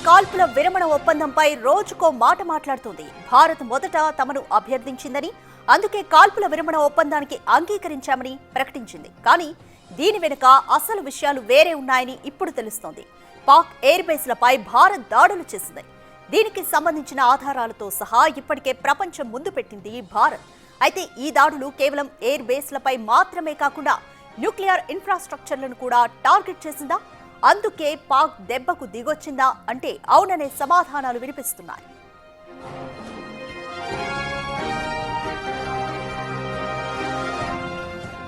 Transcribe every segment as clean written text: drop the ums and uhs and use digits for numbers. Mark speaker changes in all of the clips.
Speaker 1: కాల్పుల విరమణ ఒప్పందంపై రోజుకో మాట మాట్లాడుతుంది. భారత్ మొదట తమను అభ్యర్థించిందని, అందుకే కాల్పుల విరమణ ఒప్పందానికి అంగీకరించామని ప్రకటించింది. కానీ దీని వెనుక అసలు విషయాలు వేరే ఉన్నాయని ఇప్పుడు తెలుస్తోంది. పాక్ ఎయిర్ బేస్లపై భారత్ దాడులు చేసింది. దీనికి సంబంధించిన ఆధారాలతో సహా ఇప్పటికే ప్రపంచం ముందు పెట్టింది భారత్. అయితే ఈ దాడులు కేవలం ఎయిర్ బేస్లపై మాత్రమే కాకుండా న్యూక్లియర్ ఇన్ఫ్రాస్ట్రక్చర్లను కూడా టార్గెట్ చేసిందా? అందుకే పాక్ దెబ్బకు దిగొచ్చిందా అంటే అవుననే సమాధానాలు వినిపిస్తున్నాయి.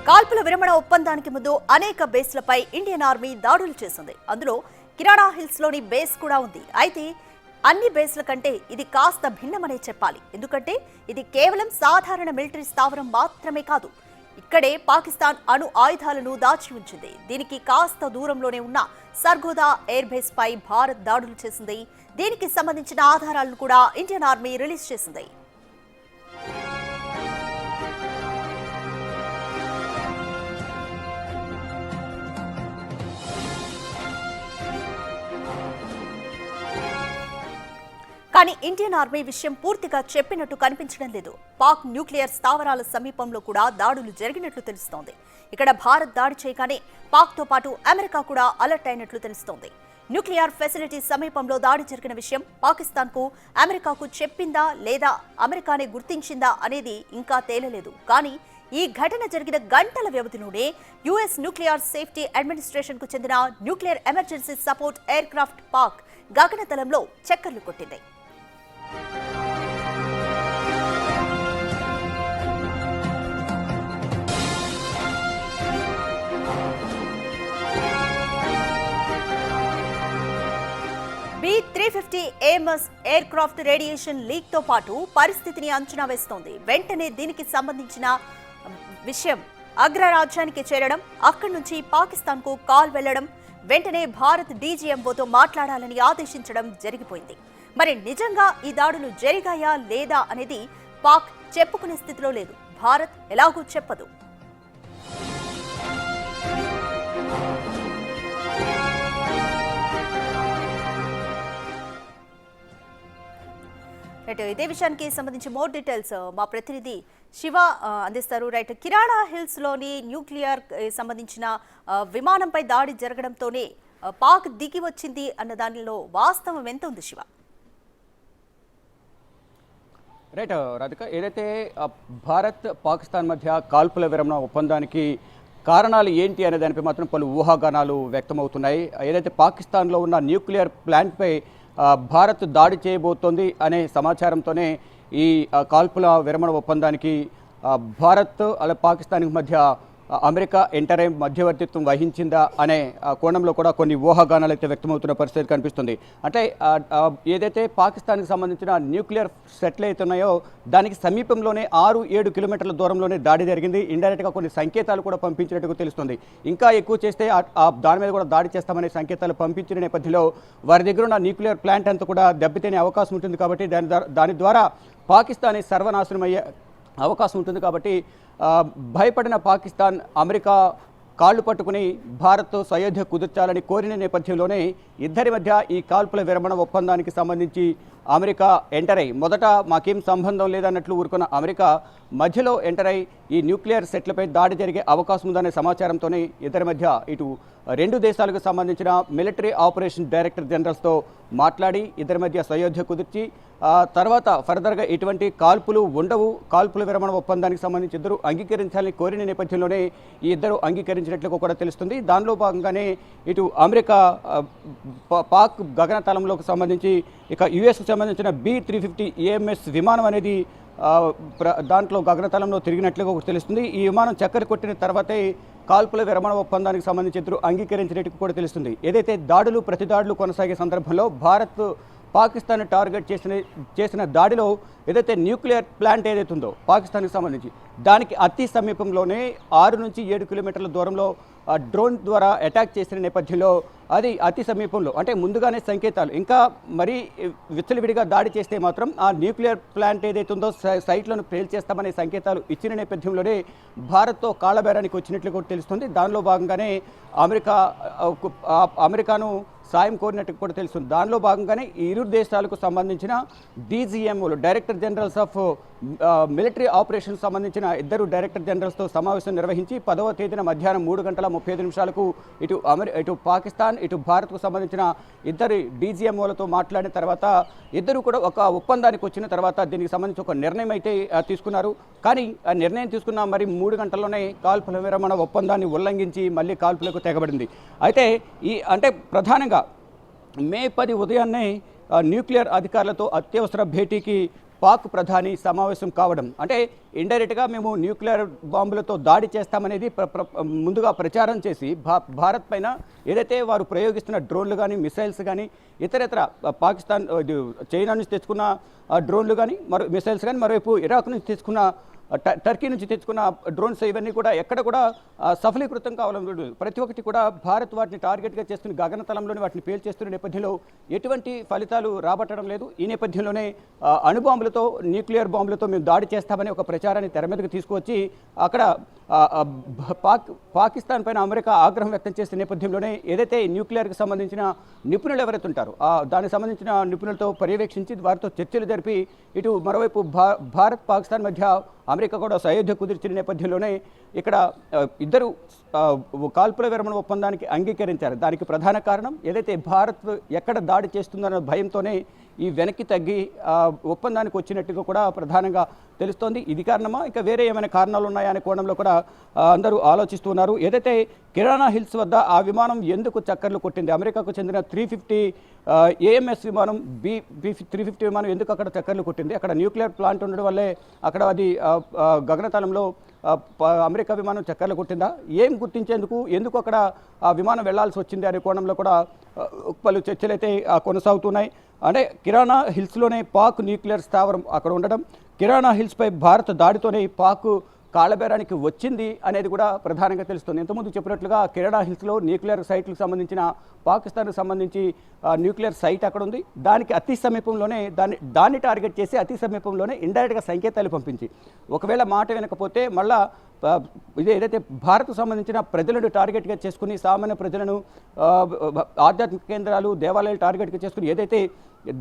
Speaker 1: కాల్పుల విరమణ ఒప్పందానికి ముందు అనేక బేస్లపై ఇండియన్ ఆర్మీ దాడులు చేసింది. అందులో కిరాణా హిల్స్ లోని బేస్ కూడా ఉంది. అయితే అన్ని బేస్ల కంటే ఇది కాస్త భిన్నమనే చెప్పాలి. ఎందుకంటే ఇది కేవలం సాధారణ మిలిటరీ స్థావరం మాత్రమే కాదు, ఇక్కడే పాకిస్తాన్ అణు ఆయుధాలను దాచి ఉంచింది. దీనికి కాస్త దూరంలోనే ఉన్న సర్గోదా ఎయిర్ బేస్ పై భారత్ దాడులు చేసింది. దీనికి సంబంధించిన ఆధారాలను కూడా ఇండియన్ ఆర్మీ రిలీజ్ చేసింది. కానీ ఇండియన్ ఆర్మీ విషయం పూర్తిగా చెప్పినట్టు కనిపించడం లేదు. పాక్ న్యూక్లియర్ స్థావరాల సమీపంలో కూడా దాడులు జరిగినట్లు తెలుస్తోంది. ఇక్కడ భారత్ దాడి చేయగానే పాక్తో పాటు అమెరికా కూడా అలర్ట్ అయినట్లు తెలుస్తోంది. న్యూక్లియర్ ఫెసిలిటీ సమీపంలో దాడి జరిగిన విషయం పాకిస్తాన్కు అమెరికాకు చెప్పిందా లేదా అమెరికానే గుర్తించిందా అనేది ఇంకా తేలలేదు. కానీ ఈ ఘటన జరిగిన గంటల వ్యవధిలోనే యుఎస్ న్యూక్లియర్ సేఫ్టీ అడ్మినిస్ట్రేషన్ కు చెందిన nuclear emergency support aircraft Pak గగనతలంలో చక్కర్లు కొట్టింది. B-350 AMS aircraft radiation leak తో పాటు పరిస్థితిని అంచనా వేస్తోంది. వెంటనే దీనికి సంబంధించిన విషయం అగ్రరాజ్యానికి చేరడం, అక్కడి నుంచి పాకిస్తాన్ కు కాల్ వెళ్లడం, వెంటనే భారత్ డీజీఎంఓతో మాట్లాడాలని ఆదేశించడం జరిగిపోయింది. మరి నిజంగా ఈ దాడులు జరిగాయా లేదా అనేది పాక్ చెప్పుకునే స్థితిలో లేదు. భారత్ ఎలాగూ చెప్పదు. ఇదే విషయానికి సంబంధించి మోర్ డీటెయిల్స్ మా ప్రతినిధి శివ అందిస్తారు. రైట్, కిరాణా హిల్స్ లోని న్యూక్లియర్ సంబంధించిన విమానంపై దాడి జరగడంతోనే పాక్ దిగి వచ్చింది అన్న దానిలో వాస్తవం ఎంత ఉంది శివ?
Speaker 2: రైట్ రాధిక, ఏదైతే భారత్ పాకిస్తాన్ మధ్య కాల్పుల విరమణ ఒప్పందానికి కారణాలు ఏంటి అనే దానిపై మాత్రం పలు ఊహాగానాలు వ్యక్తమవుతున్నాయి. ఏదైతే పాకిస్తాన్లో ఉన్న న్యూక్లియర్ ప్లాంట్పై భారత్ దాడి చేయబోతోంది అనే సమాచారంతోనే ఈ కాల్పుల విరమణ ఒప్పందానికి భారత్ అలాగే పాకిస్తాన్కి మధ్య అమెరికా ఎంటర్ అయి మధ్యవర్తిత్వం వహించిందా అనే కోణంలో కూడా కొన్ని ఊహాగానాలు అయితే వ్యక్తమవుతున్న పరిస్థితి కనిపిస్తుంది. అంటే ఏదైతే పాకిస్తాన్కి సంబంధించిన న్యూక్లియర్ సెట్లు అయితే ఉన్నాయో దానికి సమీపంలోనే 6-7 కిలోమీటర్ల దూరంలోనే దాడి జరిగింది. ఇండైరెక్ట్గా కొన్ని సంకేతాలు కూడా పంపించినట్టుగా తెలుస్తుంది. ఇంకా ఎక్కువ చేస్తే దాని మీద కూడా దాడి చేస్తామనే సంకేతాలు పంపించిన నేపథ్యంలో వారి దగ్గర ఉన్న న్యూక్లియర్ ప్లాంట్ అంతా కూడా దెబ్బతినే అవకాశం ఉంటుంది. కాబట్టి దాని ద్వారా పాకిస్తాన్ సర్వనాశనం అయ్యే అవకాశం ఉంటుంది. కాబట్టి భయపడిన పాకిస్తాన్ అమెరికా కాళ్లు పట్టుకుని భారత్ సయోధ్య కుదుర్చాలని కోరిన నేపథ్యంలోనే ఇద్దరి మధ్య ఈ కాల్పుల విరమణ ఒప్పందానికి సంబంధించి అమెరికా ఎంటర్ అయ్యి, మొదట మాకేం సంబంధం లేదన్నట్లు ఊరుకున్న అమెరికా మధ్యలో ఎంటర్ అయ్యి ఈ న్యూక్లియర్ సెట్లపై దాడి జరిగే అవకాశం ఉందనే సమాచారంతోనే ఇద్దరి మధ్య ఇటు రెండు దేశాలకు సంబంధించిన మిలిటరీ ఆపరేషన్ డైరెక్టర్ జనరల్స్తో మాట్లాడి ఇద్దరి మధ్య సయోధ్య కుదిర్చి తర్వాత ఫర్దర్గా ఎటువంటి కాల్పులు ఉండవు, కాల్పుల విరమణ ఒప్పందానికి సంబంధించి ఇద్దరు అంగీకరించాలని కోరిన నేపథ్యంలోనే ఈ ఇద్దరు అంగీకరించినట్లు కూడా తెలుస్తుంది. దానిలో భాగంగానే ఇటు అమెరికా పాక్ గగనతలంలోకి సంబంధించి ఇక యుఎస్కు సంబంధించిన B-350 AMS విమానం అనేది దాంట్లో గగనతలంలో తిరిగినట్లుగా తెలుస్తుంది. ఈ విమానం చక్కర కొట్టిన తర్వాతే కాల్పుల విరమణ ఒప్పందానికి సంబంధించి ఇద్దరు అంగీకరించినట్టు కూడా తెలుస్తుంది. ఏదైతే దాడులు ప్రతిదాడులు కొనసాగే సందర్భంలో భారత్ పాకిస్తాన్ టార్గెట్ చేసిన దాడిలో ఏదైతే న్యూక్లియర్ ప్లాంట్ ఏదైతే ఉందో పాకిస్తాన్కి సంబంధించి దానికి అతి సమీపంలోనే 6-7 కిలోమీటర్ల దూరంలో డ్రోన్ ద్వారా అటాక్ చేసిన నేపథ్యంలో అది అతి సమీపంలో అంటే ముందుగానే సంకేతాలు ఇంకా మరీ విచ్చలవిడిగా దాడి చేస్తే మాత్రం ఆ న్యూక్లియర్ ప్లాంట్ ఏదైతే ఉందో సైట్లను పేల్చేస్తామనే సంకేతాలు ఇచ్చిన నేపథ్యంలోనే భారత్తో కాళ్ళబేరానికి వచ్చినట్లు కూడా తెలుస్తుంది. దానిలో భాగంగానే అమెరికాను సాయం కోరినట్టు కూడా తెలుస్తుంది. దానిలో భాగంగానే ఈ ఇరు దేశాలకు సంబంధించిన డీజీఎంఓలు, director generals of military operations సంబంధించిన ఇద్దరు డైరెక్టర్ జనరల్స్తో సమావేశం నిర్వహించి 10వ తేదీన మధ్యాహ్నం 3:35 ఇటు పాకిస్తాన్ ఇటు భారత్కు సంబంధించిన ఇద్దరు డీజీఎంఓలతో మాట్లాడిన తర్వాత ఇద్దరు కూడా ఒక ఒప్పందానికి వచ్చిన తర్వాత దీనికి సంబంధించి ఒక నిర్ణయం అయితే తీసుకున్నారు. కానీ ఆ నిర్ణయం తీసుకున్న మరి 3 గంటల్లోనే కాల్పుల విరమణ ఒప్పందాన్ని ఉల్లంఘించి మళ్ళీ కాల్పులకు తెగబడింది. అయితే అంటే ప్రధానంగా మే 10 ఉదయాన్నే న్యూక్లియర్ అధికారులతో అత్యవసర భేటీకి పాక్ ప్రధాని సమావేశం కావడం, అంటే ఇండైరెక్ట్గా మేము న్యూక్లియర్ బాంబులతో దాడి చేస్తామనేది ముందుగా ప్రచారం చేసి భారత్ పైన ఏదైతే వారు ప్రయోగిస్తున్న డ్రోన్లు కానీ మిసైల్స్ కానీ ఇతరత్ర పాకిస్తాన్ చైనా నుంచి తెచ్చుకున్న డ్రోన్లు కానీ మిసైల్స్ కానీ మరోవైపు ఇరాక్ నుంచి తెచ్చుకున్న టర్కీ నుంచి తెచ్చుకున్న డ్రోన్స్ ఇవన్నీ కూడా ఎక్కడ కూడా సఫలీకృతం కావాలని ప్రతి ఒక్కటి కూడా భారత్ వాటిని టార్గెట్గా చేస్తున్న గగనతలంలోని వాటిని పేల్చేస్తున్న నేపథ్యంలో ఎటువంటి ఫలితాలు రాబట్టడం లేదు. ఈ నేపథ్యంలోనే అణుబాంబులతో న్యూక్లియర్ బాంబులతో మేము దాడి చేస్తామని ఒక ప్రచారాన్ని తెర మీదకు తీసుకువచ్చి అక్కడ పాకిస్తాన్ పైన అమెరికా ఆగ్రహం వ్యక్తం చేసిన నేపథ్యంలోనే ఏదైతే న్యూక్లియర్కి సంబంధించిన నిపుణులు ఎవరైతే ఉంటారో దానికి సంబంధించిన నిపుణులతో పర్యవేక్షించి వారితో చర్చలు జరిపి ఇటు మరోవైపు భారత్ పాకిస్తాన్ మధ్య అమెరికా కూడా సయోధ్య కుదిర్చిన నేపథ్యంలోనే ఇక్కడ ఇద్దరు కాల్పుల విరమణ ఒప్పందానికి అంగీకరించారు. దానికి ప్రధాన కారణం ఏదైతే భారత్ ఎక్కడ దాడి చేస్తుందన్న భయంతోనే ఈ వెనక్కి తగ్గి ఒప్పందానికి వచ్చినట్టుగా కూడా ప్రధానంగా తెలుస్తోంది. ఇది కారణమా ఇక వేరే ఏమైనా కారణాలు ఉన్నాయా అనే కోణంలో కూడా అందరూ ఆలోచిస్తున్నారు. ఏదైతే కిరాణా హిల్స్ వద్ద ఆ విమానం ఎందుకు చక్కర్లు కొట్టింది, అమెరికాకు చెందిన 350 AMS విమానం B350 విమానం ఎందుకు అక్కడ చక్కర్లు కొట్టింది, అక్కడ న్యూక్లియర్ ప్లాంట్ ఉండడం వల్లే అక్కడ అది గగనతలంలో అమెరికా విమానం చక్కర్లు కొట్టిందా, ఏం గుర్తించేందుకు ఎందుకు అక్కడ ఆ విమానం వెళ్లాల్సి వచ్చింది అనే కోణంలో కూడా పలు చర్చలు అయితే కొనసాగుతున్నాయి. అంటే కిరాణా హిల్స్లోనే పాక్ న్యూక్లియర్ స్థావరం అక్కడ ఉండడం, కిరాణా హిల్స్పై భారత్ దాడితోనే పాక్ కాళ్ళబేరానికి వచ్చింది అనేది కూడా ప్రధానంగా తెలుస్తుంది. ఇంతకుముందు చెప్పినట్లుగా కిరాణా హిల్స్లో న్యూక్లియర్ సైట్లకు సంబంధించిన పాకిస్తాన్కు సంబంధించి న్యూక్లియర్ సైట్ అక్కడ ఉంది. దానికి అతి సమీపంలోనే దాన్ని టార్గెట్ చేసి అతి సమీపంలోనే ఇండైరెక్ట్గా సంకేతాలు పంపించి ఒకవేళ మాట వినకపోతే మళ్ళా ఇది ఏదైతే భారత్కు సంబంధించిన ప్రజలను టార్గెట్గా చేసుకుని సామాన్య ప్రజలను ఆధ్యాత్మిక కేంద్రాలు దేవాలయాలు టార్గెట్గా చేసుకుని ఏదైతే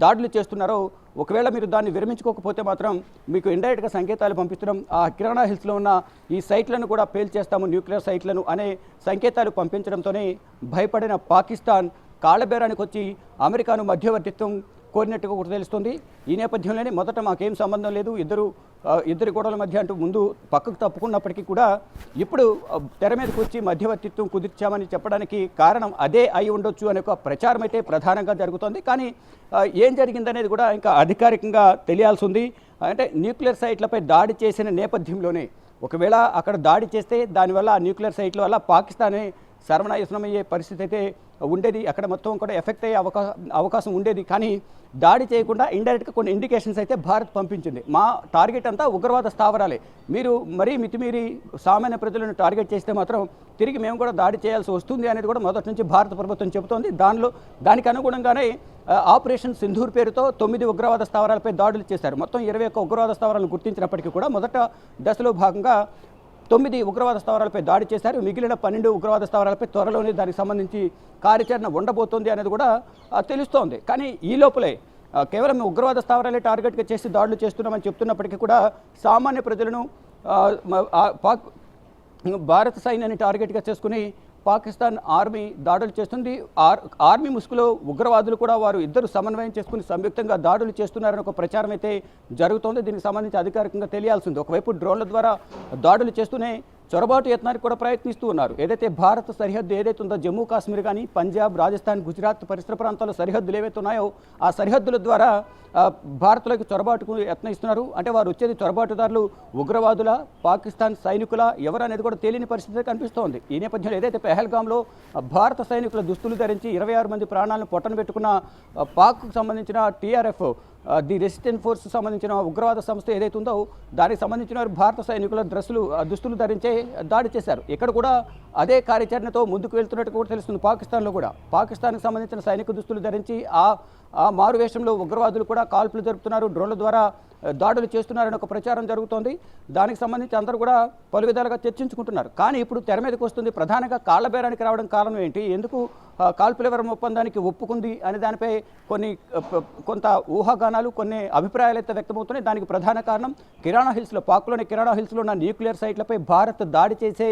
Speaker 2: దాడులు చేస్తున్నారో ఒకవేళ మీరు దాన్ని విరమించుకోకపోతే మాత్రం మీకు ఇండైరెక్ట్గా సంకేతాలు పంపిస్తున్నాం, ఆ కిరాణా హిల్స్లో ఉన్న ఈ సైట్లను కూడా పేల్చేస్తాము న్యూక్లియర్ సైట్లను అనే సంకేతాలు పంపించడంతోనే భయపడిన పాకిస్తాన్ కాళ్ళబేరానికి వచ్చి అమెరికాను మధ్యవర్తిత్వం కోరినట్టుగా కూడా తెలుస్తుంది. ఈ నేపథ్యంలోనే మొదట మాకేం సంబంధం లేదు ఇద్దరి గొడవల మధ్య అంటూ ముందు పక్కకు తప్పుకున్నప్పటికీ కూడా ఇప్పుడు తెర మీదకి వచ్చి మధ్యవర్తిత్వం కుదిర్చామని చెప్పడానికి కారణం అదే అయి ఉండొచ్చు అనే ఒక ప్రచారం అయితే ప్రధానంగా జరుగుతోంది. కానీ ఏం జరిగిందనేది కూడా ఇంకా అధికారికంగా తెలియాల్సి ఉంది. అంటే న్యూక్లియర్ సైట్లపై దాడి చేసిన నేపథ్యంలోనే ఒకవేళ అక్కడ దాడి చేస్తే దానివల్ల ఆ న్యూక్లియర్ సైట్ల వల్ల పాకిస్తానే సర్వనాశనమయ్యే పరిస్థితి అయితే ఉండేది, అక్కడ మొత్తం కూడా ఎఫెక్ట్ అయ్యే అవకాశం ఉండేది. కానీ దాడి చేయకుండా ఇండైరెక్ట్గా కొన్ని ఇండికేషన్స్ అయితే భారత్ పంపించింది. మా టార్గెట్ అంతా ఉగ్రవాద స్థావరాలే, మీరు మరీ మితిమీరి సామాన్య ప్రజలను టార్గెట్ చేస్తే మాత్రం తిరిగి మేము కూడా దాడి చేయాల్సి వస్తుంది అనేది కూడా మొదటి నుంచి భారత ప్రభుత్వం చెబుతోంది. దానికి అనుగుణంగానే ఆపరేషన్ సింధూర్ పేరుతో 9 ఉగ్రవాద స్థావరాలపై దాడులు చేశారు. మొత్తం 21 ఉగ్రవాద స్థావరాలను గుర్తించినప్పటికీ కూడా మొదట దశలో భాగంగా 9 ఉగ్రవాద స్థావరాలపై దాడి చేశారు. మిగిలిన 12 ఉగ్రవాద స్థావరాలపై త్వరలోనే దానికి సంబంధించి కార్యాచరణ ఉండబోతోంది అనేది కూడా తెలుస్తోంది. కానీ ఈ లోపలే కేవలం ఉగ్రవాద స్థావరాలే టార్గెట్గా చేసి దాడులు చేస్తున్నామని చెప్తున్నప్పటికీ కూడా సామాన్య ప్రజలను భారత సైన్యాన్ని టార్గెట్గా చేసుకుని పాకిస్తాన్ ఆర్మీ దాడులు చేస్తుంది. ఆర్మీ ముసుగులో ఉగ్రవాదులు కూడా వారు ఇద్దరు సమన్వయం చేసుకుని సంయుక్తంగా దాడులు చేస్తున్నారని ఒక ప్రచారం అయితే జరుగుతోంది. దీనికి సంబంధించి అధికారికంగా తెలియాల్సింది. ఒకవైపు డ్రోన్ల ద్వారా దాడులు చేస్తూనే చొరబాటు యత్నానికి కూడా ప్రయత్నిస్తూ ఉన్నారు. ఏదైతే భారత సరిహద్దు ఏదైతే ఉందో జమ్మూ కాశ్మీర్ కానీ పంజాబ్ రాజస్థాన్ గుజరాత్ పరిసర ప్రాంతాల్లో సరిహద్దులు ఏవైతే ఉన్నాయో ఆ సరిహద్దుల ద్వారా భారత్లోకి చొరబాటుకు యత్నిస్తున్నారు. అంటే వారు వచ్చేది చొరబాటుదారులు ఉగ్రవాదుల పాకిస్తాన్ సైనికుల ఎవరు అనేది కూడా తేలిని పరిస్థితి కనిపిస్తోంది. ఈ నేపథ్యంలో ఏదైతే పెహల్గాంలో భారత సైనికుల దుస్తులు ధరించి 26 మంది ప్రాణాలను పొట్టన పెట్టుకున్న పాక్కు సంబంధించిన TRF ది రెసిస్టెంట్ ఫోర్స్ సంబంధించిన ఉగ్రవాద సంస్థ ఏదైతే ఉందో దానికి సంబంధించిన భారత సైనికుల దుస్తులు ధరించే దాడి చేశారు. ఇక్కడ కూడా అదే కార్యాచరణతో ముందుకు వెళ్తున్నట్టు కూడా తెలుస్తుంది. పాకిస్తాన్లో కూడా పాకిస్తాన్కి సంబంధించిన సైనిక దుస్తులు ధరించి ఆ మారువేషంలో ఉగ్రవాదులు కూడా కాల్పులు జరుపుతున్నారు, డ్రోన్ల ద్వారా దాడులు చేస్తున్నారని ఒక ప్రచారం జరుగుతోంది. దానికి సంబంధించి అందరూ కూడా పలు విధాలుగా చర్చించుకుంటున్నారు. కానీ ఇప్పుడు తెర మీదకి వస్తుంది ప్రధానంగా కాళ్ళబేరానికి రావడం కారణం ఏంటి, ఎందుకు కాల్పుల విరమణ ఒప్పందానికి ఒప్పుకుంది అనే దానిపై కొంత ఊహాగానాలు, కొన్ని అభిప్రాయాలు అయితే వ్యక్తమవుతున్నాయి. దానికి ప్రధాన కారణం కిరాణా హిల్స్లో, పాక్లోని కిరాణా హిల్స్లో ఉన్న న్యూక్లియర్ సైట్లపై భారత్ దాడి చేసే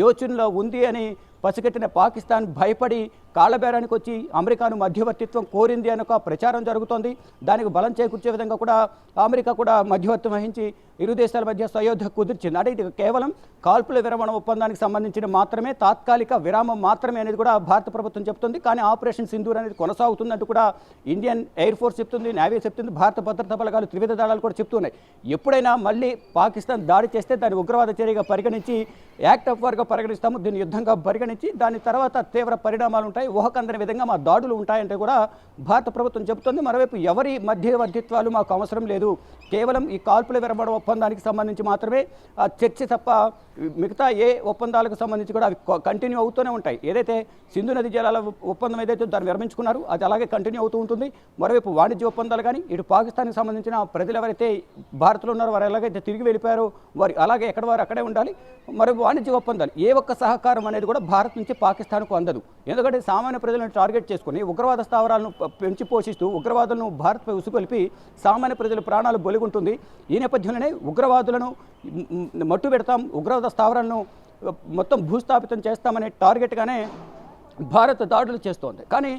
Speaker 2: యోచనలో ఉంది అని పసిగట్టిన పాకిస్తాన్ భయపడి కాళ్లబేరానికి వచ్చి అమెరికాను మధ్యవర్తిత్వం కోరింది అని ఒక ప్రచారం జరుగుతోంది. దానికి బలం చేకూర్చే విధంగా కూడా అమెరికా కూడా మధ్యవర్తం వహించి ఇరు దేశాల మధ్య సయోధ్య కుదిర్చింది. అంటే ఇది కేవలం కాల్పుల విరమణ ఒప్పందానికి సంబంధించిన మాత్రమే, తాత్కాలిక విరామం మాత్రమే అనేది కూడా భారత ప్రభుత్వం చెప్తుంది. కానీ ఆపరేషన్ సింధూర్ అనేది కొనసాగుతుందంటూ కూడా ఇండియన్ ఎయిర్ ఫోర్స్ చెప్తుంది, నేవీ చెప్తుంది, భారత భద్రతా బలగాలు, త్రివిధ దళాలు కూడా చెప్తున్నాయి. ఎప్పుడైనా మళ్ళీ పాకిస్తాన్ దాడి చేస్తే దాన్ని ఉగ్రవాద చర్యగా పరిగణించి, యాక్ట్ ఆఫ్ వార్గా పరిగణిస్తాము, దీన్ని యుద్ధంగా పరిగణించి దాని తర్వాత తీవ్ర పరిణామాలు ఉంటాయి, ఊహకందని విధంగా మా దాడులు ఉంటాయంటే కూడా భారత ప్రభుత్వం చెబుతోంది. మరోవైపు ఎవరి మధ్యవర్తిత్వాలు మాకు అవసరం లేదు, కేవలం ఈ కాల్పుల విరమణ ఒప్పందానికి సంబంధించి మాత్రమే చర్చ తప్ప మిగతా ఏ ఒప్పందాలకు సంబంధించి కూడా అవి కంటిన్యూ అవుతూనే ఉంటాయి. ఏదైతే సింధు నది జలాల ఒప్పందం ఏదైతే దాన్ని విరమించుకున్నారో అది అలాగే కంటిన్యూ అవుతూ ఉంటుంది. మరోవైపు వాణిజ్య ఒప్పందాలు కానీ, ఇటు పాకిస్తాన్కి సంబంధించిన ప్రజలు ఎవరైతే భారత్లో ఉన్నారో వారు ఎలాగైతే తిరిగి వెళ్ళిపోయారో వారు అలాగే ఎక్కడ వారు అక్కడే ఉండాలి. మరో వాణిజ్య ఒప్పందాలు ఏ ఒక్క సహకారం అనేది కూడా భారత్ నుంచి పాకిస్తాన్కు అందదు. ఎందుకంటే సామాన్య ప్రజలను టార్గెట్ చేసుకుని ఉగ్రవాద స్థావరాలను పెంచి పోషిస్తూ ఉగ్రవాదులను భారత్పై ఉసుకొల్పి సామాన్య ప్రజల ప్రాణాలు బొలిగుంటుంది. ఈ నేపథ్యంలోనే ఉగ్రవాదులను మట్టు పెడతాం, ఉగ్రవాద స్థావరాలను మొత్తం భూస్థాపితం చేస్తామనే టార్గెట్గానే భారత్ దాడులు చేస్తోంది. కానీ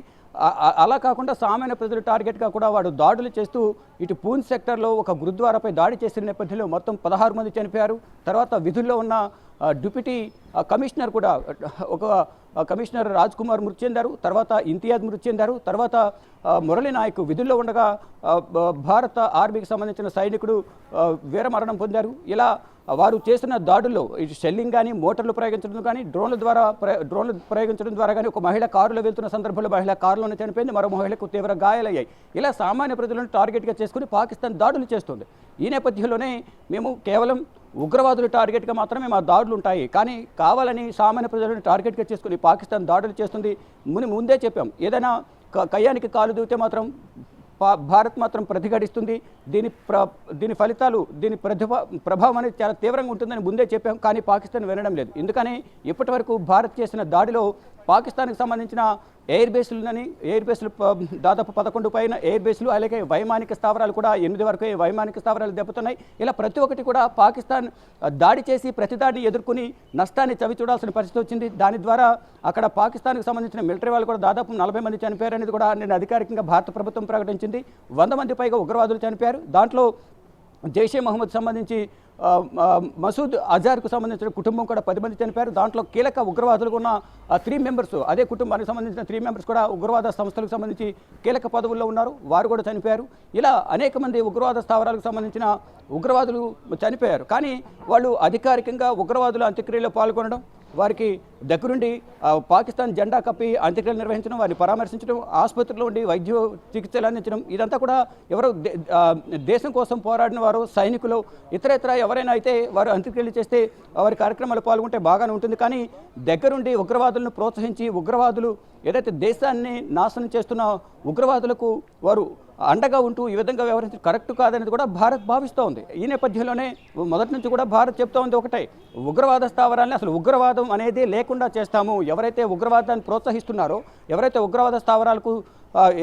Speaker 2: అలా కాకుండా సామాన్య ప్రజలు టార్గెట్గా కూడా వాడు దాడులు చేస్తూ ఇటు పూంచ్ సెక్టర్లో ఒక గురుద్వారాపై దాడి చేసిన నేపథ్యంలో మొత్తం 16 మంది చనిపోయారు. తర్వాత విధుల్లో ఉన్న డిప్యూటీ కమిషనర్ కూడా, ఒక కమిషనర్ రాజ్ కుమార్ మృతి చెందారు, తర్వాత ఇంతియాజ్ మృతి చెందారు, తర్వాత మురళీ నాయక్ విధుల్లో ఉండగా భారత ఆర్మీకి సంబంధించిన సైనికుడు వీరమరణం పొందారు. ఇలా వారు చేసిన దాడుల్లో ఇటు షెల్లింగ్ కానీ, మోటార్లు ప్రయోగించడం కానీ, డ్రోన్లు ప్రయోగించడం ద్వారా కానీ ఒక మహిళ కారులో వెళ్తున్న సందర్భంలో మహిళ కారులోనే చనిపోయింది, మరో మహిళకు తీవ్ర గాయాలయ్యాయి. ఇలా సామాన్య ప్రజలను టార్గెట్గా చేసుకుని పాకిస్తాన్ దాడులు చేస్తుంది. ఈ నేపథ్యంలోనే మేము కేవలం ఉగ్రవాదులు టార్గెట్గా మాత్రమే మా దాడులు ఉంటాయి, కానీ కావాలని సామాన్య ప్రజలను టార్గెట్గా చేసుకుని పాకిస్తాన్ దాడులు చేస్తుంది. ముందే చెప్పాం, ఏదైనా కయ్యానికి కాలు దూతే మాత్రం భారత్ మాత్రం ప్రతిఘటిస్తుంది. దీని ఫలితాలు, దీని ప్రభావం అనేది చాలా తీవ్రంగా ఉంటుందని ముందే చెప్పాం. కానీ పాకిస్తాన్ వినడం లేదు. ఎందుకని ఇప్పటి వరకు భారత్ చేసిన దాడిలో పాకిస్తాన్కి సంబంధించిన ఎయిర్ బేస్లు దాదాపు 11 పైన ఎయిర్ బేస్లు, అలాగే వైమానిక స్థావరాలు కూడా 8 వరకు వైమానిక స్థావరాలు దెబ్బతున్నాయి. ఇలా ప్రతి ఒక్కటి కూడా పాకిస్తాన్ దాడి చేసి ప్రతి దాడిని ఎదుర్కొని నష్టాన్ని చవి చూడాల్సిన పరిస్థితి వచ్చింది. దాని ద్వారా అక్కడ పాకిస్తాన్కి సంబంధించిన మిలిటరీ వాళ్ళు కూడా దాదాపు 40 మంది చనిపోయారు అనేది కూడా నేను అధికారికంగా భారత ప్రభుత్వం ప్రకటించింది. 100 మంది పైగా ఉగ్రవాదులు చనిపోయారు. దాంట్లో జైషే మహమ్మద్ సంబంధించి మసూద్ అజార్కు సంబంధించిన కుటుంబం కూడా 10 మంది చనిపోయారు. దాంట్లో కీలక ఉగ్రవాదులకు ఉన్న 3 మెంబర్స్, అదే కుటుంబానికి సంబంధించిన 3 మెంబర్స్ కూడా ఉగ్రవాద సంస్థలకు సంబంధించి కీలక పదవుల్లో ఉన్నారు, వారు కూడా చనిపోయారు. ఇలా అనేక మంది ఉగ్రవాద స్థావరాలకు సంబంధించిన ఉగ్రవాదులు చనిపోయారు. కానీ వాళ్ళు అధికారికంగా ఉగ్రవాదుల అంత్యక్రియలో పాల్గొనడం, వారికి దగ్గరుండి పాకిస్తాన్ జెండా కప్పి అంత్యక్రియలు నిర్వహించడం, వారిని పరామర్శించడం, ఆసుపత్రిలో ఉండి వైద్య చికిత్సలు అందించడం, ఇదంతా కూడా ఎవరో దేశం కోసం పోరాడిన వారు, సైనికులు, ఇతర ఎవరైనా అయితే వారు అంత్యక్రియలు చేస్తే వారి కార్యక్రమాలు పాల్గొంటే బాగానే ఉంటుంది. కానీ దగ్గరుండి ఉగ్రవాదులను ప్రోత్సహించి, ఉగ్రవాదులు ఏదైతే దేశాన్ని నాశనం చేస్తున్న ఉగ్రవాదులకు వారు అండగా ఉంటూ ఈ విధంగా వ్యవహరించడం కరెక్ట్ కాదనేది కూడా భారత్ భావిస్తూ ఉంది. ఈ నేపథ్యంలోనే మొదటి నుంచి కూడా భారత్ చెప్తా ఉంది ఒకటే, ఉగ్రవాద స్థావరాలని అసలు ఉగ్రవాదం అనేది లేకుండా చేస్తాము. ఎవరైతే ఉగ్రవాదాన్ని ప్రోత్సహిస్తున్నారో, ఎవరైతే ఉగ్రవాద స్థావరాలకు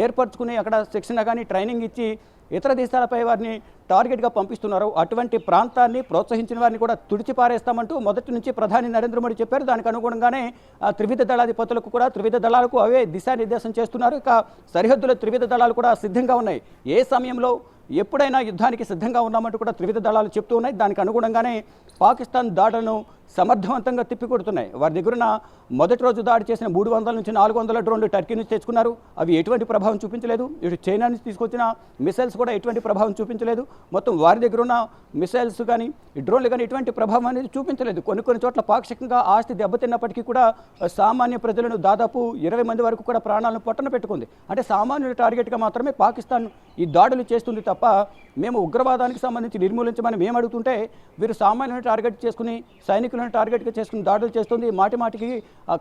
Speaker 2: ఏర్పరచుకుని అక్కడ శిక్షణ కానీ ట్రైనింగ్ ఇచ్చి ఇతర దేశాలపై వారిని టార్గెట్గా పంపిస్తున్నారో అటువంటి ప్రాంతాన్ని ప్రోత్సహించిన వారిని కూడా తుడిచిపారేస్తామంటూ మొదటి నుంచి ప్రధాని నరేంద్ర మోడీ చెప్పారు. దానికి అనుగుణంగానే త్రివిధ దళాధిపతులకు కూడా, త్రివిధ దళాలకు అవే దిశానిర్దేశం చేస్తున్నారు. ఇక సరిహద్దుల త్రివిధ దళాలు కూడా సిద్ధంగా ఉన్నాయి. ఏ సమయంలో ఎప్పుడైనా యుద్ధానికి సిద్ధంగా ఉన్నామంటూ కూడా త్రివిధ దళాలు చెప్తూ ఉన్నాయి. దానికి అనుగుణంగానే పాకిస్తాన్ దాడులను సమర్థవంతంగా తిప్పికొడుతున్నాయి. వారి దగ్గరున్న మొదటి రోజు దాడి చేసిన 300 నుంచి 400 డ్రోన్లు టర్కీ నుంచి తెచ్చుకున్నారు. అవి ఎటువంటి ప్రభావం చూపించలేదు. ఇటు చైనా నుంచి తీసుకొచ్చిన మిసైల్స్ కూడా ఎటువంటి ప్రభావం చూపించలేదు. మొత్తం వారి దగ్గర ఉన్న మిసైల్స్ కానీ డ్రోన్లు కానీ ఎటువంటి ప్రభావం అనేది చూపించలేదు. కొన్ని చోట్ల పాక్షికంగా ఆస్తి దెబ్బతిన్నప్పటికీ కూడా సామాన్య ప్రజలను దాదాపు 20 మంది వరకు కూడా ప్రాణాలను పొట్టన పెట్టుకుంది. అంటే సామాన్యుల టార్గెట్గా మాత్రమే పాకిస్తాన్ ఈ దాడులు చేస్తుంది తప్ప మేము ఉగ్రవాదానికి సంబంధించి నిర్మూలించమని మేము అడుగుతుంటే వీరు సామాన్యులను టార్గెట్ చేసుకుని, సైనికులను టార్గెట్గా చేసుకుని దాడులు చేస్తుంది. మాటికి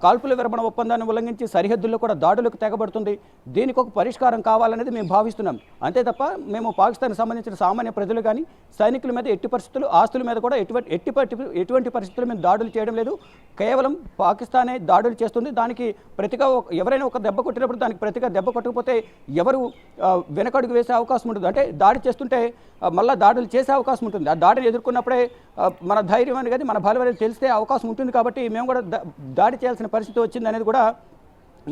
Speaker 2: కాల్పుల విరమణ ఒప్పందాన్ని ఉల్లంఘించి సరిహద్దుల్లో కూడా దాడులకు తెగబడుతుంది. దీనికి ఒక పరిష్కారం కావాలనేది మేము భావిస్తున్నాం. అంతే తప్ప మేము పాకిస్తాన్కి సంబంధించిన సామాన్య ప్రజలు కానీ, సైనికుల మీద ఎట్టి పరిస్థితులు, ఆస్తుల మీద కూడా ఎటువంటి పరిస్థితుల్లో మేము దాడులు చేయడం లేదు. కేవలం పాకిస్తానే దాడులు చేస్తుంది. దానికి ప్రతిగా ఎవరైనా ఒక దెబ్బ కొట్టినప్పుడు దానికి ప్రతిగా దెబ్బ కొట్టకపోతే ఎవరు వెనకడుగు వేసే అవకాశం ఉంటుంది. అంటే దాడి చేస్తుంటే మళ్ళీ దాడులు చేసే అవకాశం ఉంటుంది. ఆ దాడిని ఎదుర్కొన్నప్పుడే మన ధైర్యం అనేది మన బలం అనేది తెలిస్తే అవకాశం ఉంటుంది. కాబట్టి మేము కూడా దాడి చేయాల్సిన పరిస్థితి వచ్చింది అనేది కూడా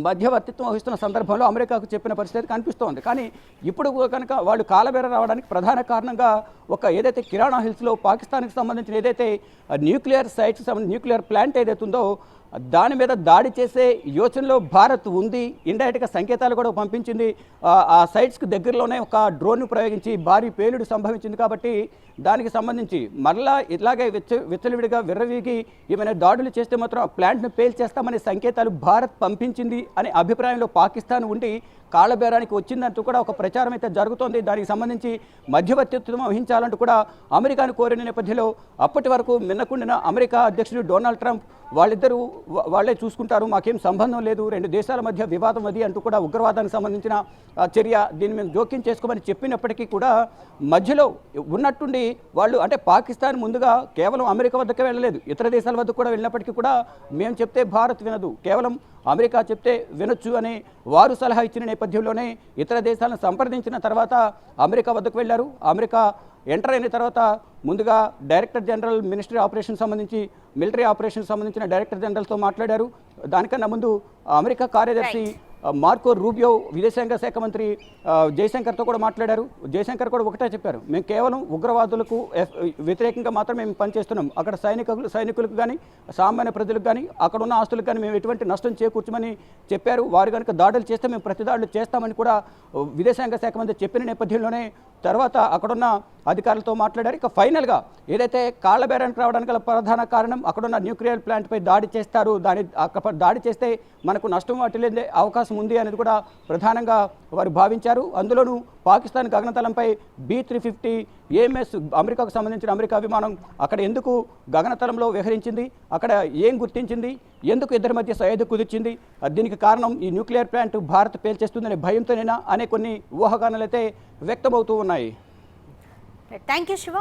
Speaker 2: మధ్యవర్తిత్వం వహిస్తున్న సందర్భంలో అమెరికాకు చెప్పిన పరిస్థితి కనిపిస్తోంది. కానీ ఇప్పుడు కనుక వాళ్ళు కాలబేర రావడానికి ప్రధాన కారణంగా ఏదైతే కిరాణా హిల్స్లో పాకిస్తాన్కి సంబంధించిన ఏదైతే న్యూక్లియర్ సైట్స్ న్యూక్లియర్ ప్లాంట్ ఏదైతే ఉందో దాని మీద దాడి చేసే యోచనలో భారత్ ఉంది. ఇండైరెక్ట్గా సంకేతాలు కూడా పంపించింది. ఆ సైట్స్కి దగ్గరలోనే ఒక డ్రోన్ను ప్రయోగించి భారీ పేలుడు సంభవించింది. కాబట్టి దానికి సంబంధించి మరలా ఇలాగే విచ్చలవిడిగా విర్రవీగి ఏమైనా దాడులు చేస్తే మాత్రం ఆ ప్లాంట్ను పేల్చేస్తామనే సంకేతాలు భారత్ పంపించింది అనే అభిప్రాయంలో పాకిస్తాన్ ఉండి కాళ్ళబేరానికి వచ్చిందంటూ కూడా ఒక ప్రచారం అయితే జరుగుతోంది. దానికి సంబంధించి మధ్యవర్తిత్వం వహించాలంటూ కూడా అమెరికాను కోరిన నేపథ్యంలో అప్పటి వరకు మిన్నకుండిన అమెరికా అధ్యక్షుడు డొనాల్డ్ ట్రంప్ వాళ్ళే చూసుకుంటారు, మాకేం సంబంధం లేదు, రెండు దేశాల మధ్య వివాదం అది అంటూ కూడా ఉగ్రవాదానికి సంబంధించిన చర్య, దీన్ని మేము జోక్యం చేసుకోమని చెప్పినప్పటికీ కూడా మధ్యలో ఉన్నట్టుండి వాళ్ళు అంటే పాకిస్తాన్ ముందుగా కేవలం అమెరికా వద్దకే వెళ్ళలేదు, ఇతర దేశాల వద్దకు కూడా వెళ్ళినప్పటికీ కూడా మేము చెప్తే భారత్ వినదు, కేవలం అమెరికా చెప్తే వినొచ్చు అని వారు సలహా ఇచ్చిన నేపథ్యంలోనే ఇతర దేశాలను సంప్రదించిన తర్వాత అమెరికా వద్దకు వెళ్ళారు. అమెరికా ఎంటర్ అయిన తర్వాత ముందుగా డైరెక్టర్ జనరల్ మినిస్ట్రీ ఆపరేషన్ సంబంధించి మిలిటరీ ఆపరేషన్ సంబంధించిన డైరెక్టర్ జనరల్తో మాట్లాడారు. దానికన్నా ముందు అమెరికా కార్యదర్శి మార్కో రూబియో విదేశాంగ శాఖ మంత్రి జయశంకర్తో కూడా మాట్లాడారు. జయశంకర్ కూడా ఒకటే చెప్పారు, మేము కేవలం ఉగ్రవాదులకు వ్యతిరేకంగా మాత్రం మేము పనిచేస్తున్నాం, అక్కడ సైనికులకు కానీ సామాన్య ప్రజలకు కానీ అక్కడ ఉన్న ఆస్తులకు కానీ మేము ఎటువంటి నష్టం చేకూర్చమని చెప్పారు. వారు కనుక దాడులు చేస్తే మేము ప్రతి దాడులు చేస్తామని కూడా విదేశాంగ శాఖ మంత్రి చెప్పిన నేపథ్యంలోనే తర్వాత అక్కడున్న అధికారులతో మాట్లాడారు. ఇక ఫైనల్గా ఏదైతే కాళ్ళబేరానికి రావడానికి గల ప్రధాన కారణం అక్కడున్న న్యూక్లియర్ ప్లాంట్పై దాడి చేస్తారు, దాడి చేస్తే మనకు నష్టం వాటిల్లే అవకాశం ఉంది అనేది కూడా ప్రధానంగా వారు భావించారు. అందులోనూ పాకిస్తాన్ గగనతలంపై B-350 AMS అమెరికాకు సంబంధించిన అమెరికా విమానం అక్కడ ఎందుకు గగనతలంలో విహరించింది, అక్కడ ఏం గుర్తించింది, ఎందుకు ఇద్దరి మధ్య సయోధ్య కుదిర్చింది, దీనికి కారణం ఈ న్యూక్లియర్ ప్లాంట్ భారత్ పేల్చేస్తుందనే భయంతోనేనా అనే కొన్ని ఊహాగానాలు అయితే వ్యక్తమవుతూ ఉన్నాయి.
Speaker 1: Thank you Shiva.